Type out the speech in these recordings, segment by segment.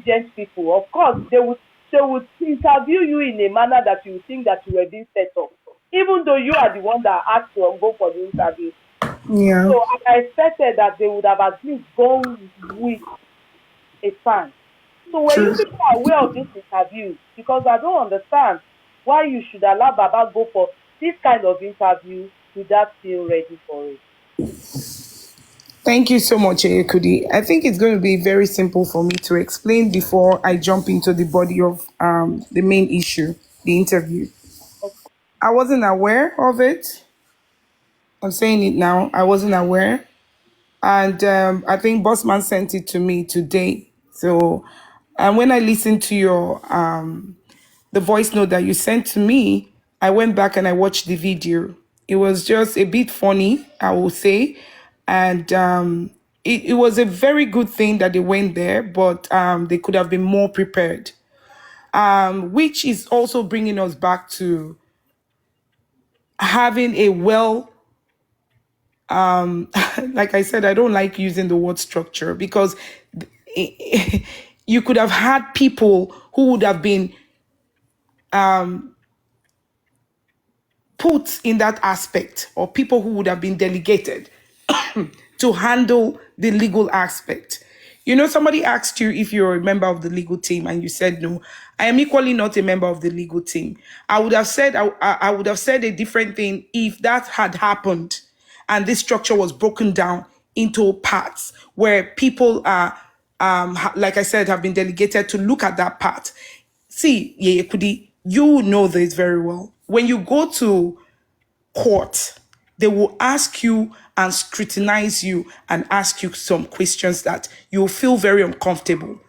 intelligent people, of course, they would interview you in a manner that you think that you were being set up, even though you are the one that asked to go for the interview. Yeah. So I expected that they would have at least gone with a fan. So were you True. people aware of this interview? Because I don't understand why you should allow Baba go for this kind of interview without being ready for it. Thank you so much, Yeye Kudi. I think it's going to be very simple for me to explain before I jump into the body of the main issue, the interview. Okay. I wasn't aware of it. I'm saying it now. I wasn't aware. And I think Bossman sent it to me today. So, and when I listened to your the voice note that you sent to me, I went back and I watched the video. It was just a bit funny, I will say, and it was a very good thing that they went there, but they could have been more prepared. Which is also bringing us back to having a well like I said, I don't like using the word structure because you could have had people who would have been put in that aspect, or people who would have been delegated to handle the legal aspect. You know, somebody asked you if you're a member of the legal team, and you said no. I am equally not a member of the legal team. I would have said a different thing if that had happened, and this structure was broken down into parts where people are, like I said, have been delegated to look at that part. See, Yeye Kudi, you know this very well. When you go to court, they will ask you and scrutinize you and ask you some questions that you'll feel very uncomfortable.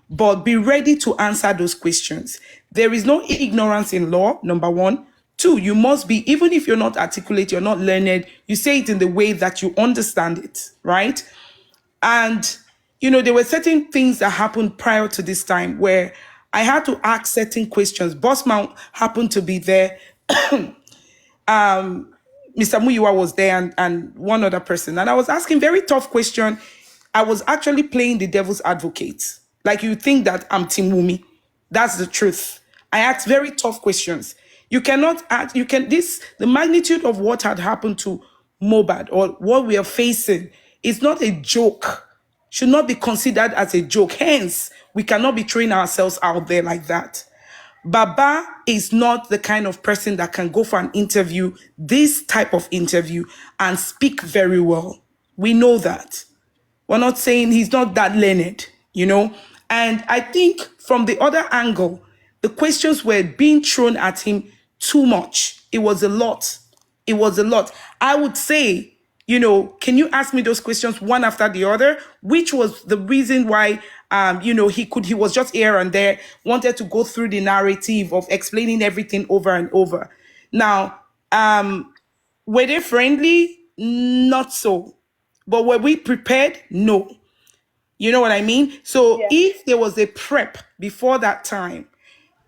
But be ready to answer those questions. There is no ignorance in law, number one. Two, you must be, even if you're not articulate, you're not learned, you say it in the way that you understand it, right? And, you know, there were certain things that happened prior to this time where I had to ask certain questions. Bossman happened to be there. Mr. Muyiwa was there, and one other person. And I was asking very tough question. I was actually playing the devil's advocate. Like you think that I'm Team Wumi. That's the truth. I asked very tough questions. You cannot ask, you can, the magnitude of what had happened to Mohbad or what we are facing is not a joke, should not be considered as a joke. Hence, we cannot be throwing ourselves out there like that. Baba is not the kind of person that can go for an interview, this type of interview, and speak very well. We know that. We're not saying he's not that learned, you know? And I think from the other angle, the questions were being thrown at him too much. It was a lot. It was a lot. I would say, you know, can you ask me those questions one after the other? Which was the reason why, you know, he was just here and there, wanted to go through the narrative of explaining everything over and over. Now, were they friendly? Not so. But were we prepared? No. You know what I mean? So Yeah. if there was a prep before that time,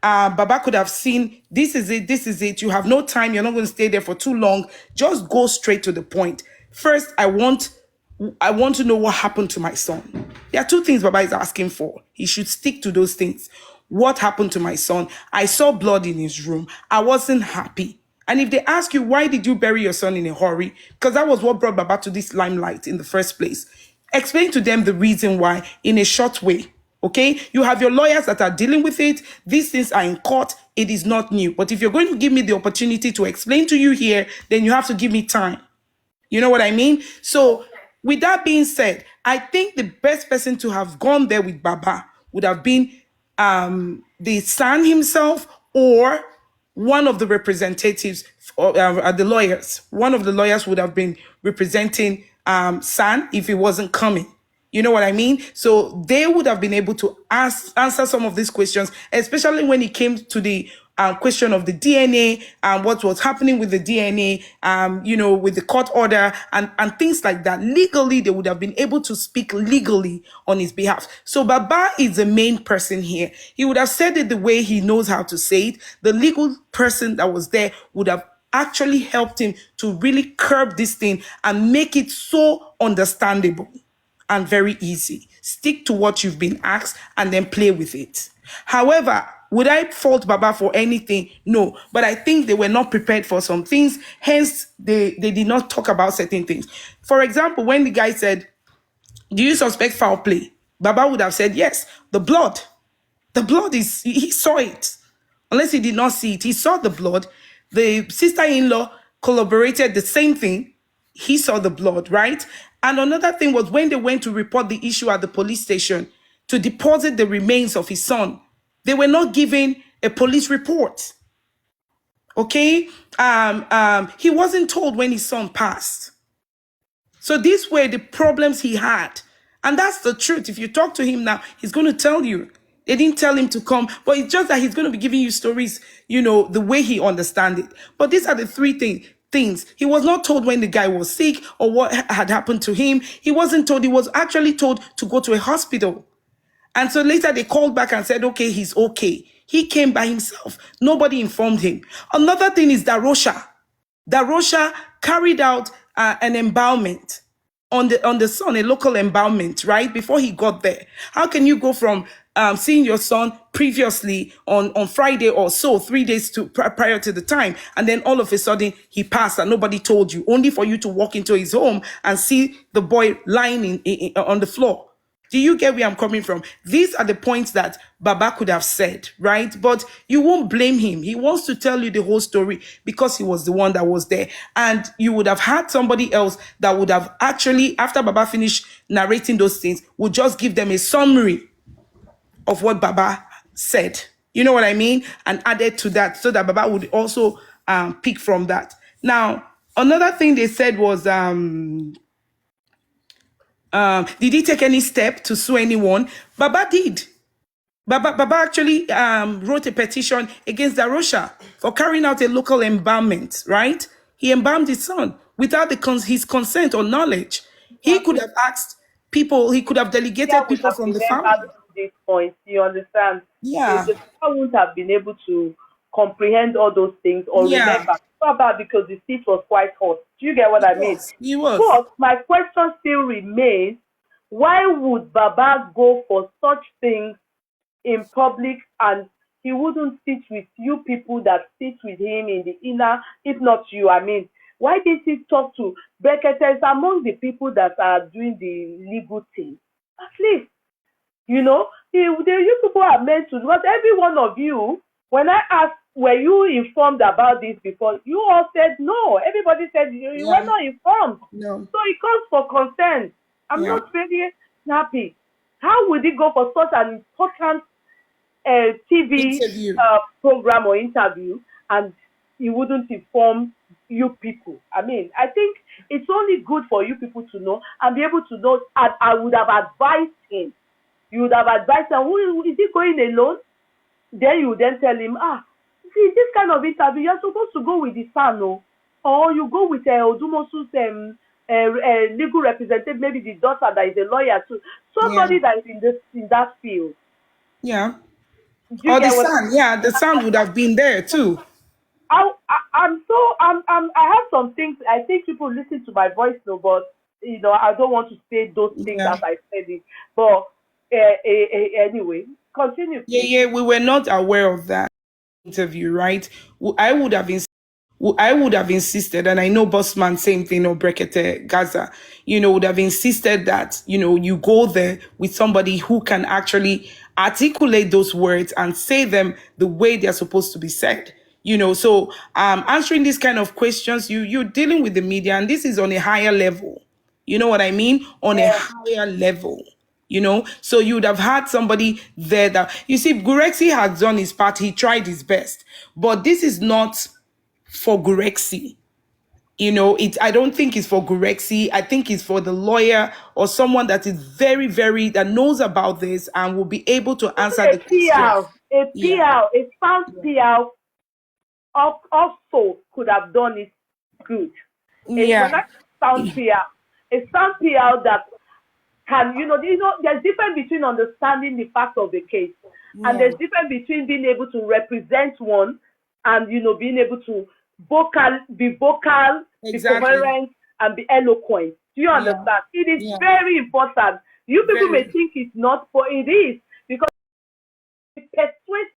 Baba could have seen, this is it, this is it. You have no time. You're not going to stay there for too long. Just go straight to the point. First, I want to know what happened to my son. There are two things Baba is asking for. He should stick to those things. What happened to my son? I saw blood in his room. I wasn't happy. And if they ask you, why did you bury your son in a hurry? Because that was what brought Baba to this limelight in the first place. Explain to them the reason why in a short way. Okay, you have your lawyers that are dealing with it. These things are in court. It is not new. But if you're going to give me the opportunity to explain to you here, then you have to give me time. You know what I mean? So, with that being said, I think the best person to have gone there with Baba would have been the son himself, or one of the representatives, or the lawyers. One of the lawyers would have been representing San if he wasn't coming. You know what I mean? So they would have been able to answer some of these questions, especially when it came to the question of the DNA and what was happening with the DNA, you know, with the court order and things like that. Legally, they would have been able to speak legally on his behalf. So Baba is the main person here. He would have said it the way he knows how to say it. The legal person that was there would have actually helped him to really curb this thing and make it so understandable and very easy. Stick to what you've been asked and then play with it. However, would I fault Baba for anything? No. But I think they were not prepared for some things. Hence, they did not talk about certain things. For example, when the guy said, do you suspect foul play? Baba would have said, yes, the blood. The blood is, he saw it. Unless he did not see it, he saw the blood. The sister-in-law corroborated the same thing. He saw the blood, right? And another thing was when they went to report the issue at the police station to deposit the remains of his son, they were not given a police report. Okay? He wasn't told when his son passed. So these were the problems he had. And that's the truth. If you talk to him now, he's going to tell you. They didn't tell him to come, but it's just that he's going to be giving you stories, the way he understands it. But these are the three things. He was not told when the guy was sick or what had happened to him. He wasn't told. He was actually told to go to a hospital. And so later they called back and said, okay, he's okay. He came by himself. Nobody informed him. Another thing is Darosha. Darosha carried out an embalmment on the son, a local embalmment, right? Before he got there. How can you go from seeing your son previously on Friday or so, 3 days prior to the time, and then all of a sudden he passed and nobody told you, only for you to walk into his home and see the boy lying on the floor? Do you get where I'm coming from? These are the points that Baba could have said, right? But you won't blame him. He wants to tell you the whole story because he was the one that was there. And you would have had somebody else that would have actually, after Baba finished narrating those things, would just give them a summary of what Baba said. You know what I mean? And added to that so that Baba would also pick from that. Now, another thing they said was, did he take any step to sue anyone? Baba did. Baba actually wrote a petition against Darosha for carrying out a local embalmment, right? He embalmed his son without his consent or knowledge. He could have asked people, he could have delegated people from the family. This point, you understand? Yeah. The people wouldn't have been able to comprehend all those things or remember. Baba, because the seat was quite hot. Do you get what I mean? He was. But my question still remains, why would Baba go for such things in public and he wouldn't sit with you people that sit with him in the inner, if not you, I mean, why did he talk to Beketes among the people that are doing the legal thing? At least, you people are meant to, not every one of you, when I asked, were you informed about this before? You all said no. Everybody said you were not informed. No. So it calls for consent. I'm not very happy. How would he go for such an important TV program or interview and he wouldn't inform you people? I mean, I think it's only good for you people to know and be able to know. I would have advised him. You would have advised him, is he going alone? Then you would then tell him, see, this kind of interview, you're supposed to go with the son, or you go with Odumosu's legal representative, maybe the daughter that is a lawyer too, somebody that is in that field. Yeah. Or the son, the son would have been there too. I have some things. I think people listen to my voice though, but I don't want to say those things as I said it. But anyway, continue. Yeah, we were not aware of that interview, right? I would have insisted, and I know Bossman, same thing, or Brekete Gaza, would have insisted that, you go there with somebody who can actually articulate those words and say them the way they're supposed to be said. So answering these kind of questions, you're dealing with the media, and this is on a higher level. You know what I mean? On a higher level. So you would have had somebody there that, you see, Gurexi has done his part. He tried his best, but this is not for Gurexi. I don't think it's for Gurexi. I think it's for the lawyer or someone that is very, very, that knows about this and will be able to answer the question. A found PR also could have done it good. When I found PR, a sound PR that can, there's difference between understanding the facts of the case and there's difference between being able to represent one and, being able to be vocal, be coherent, and be eloquent. Do you understand? It is very important You people may think it's not, but it is.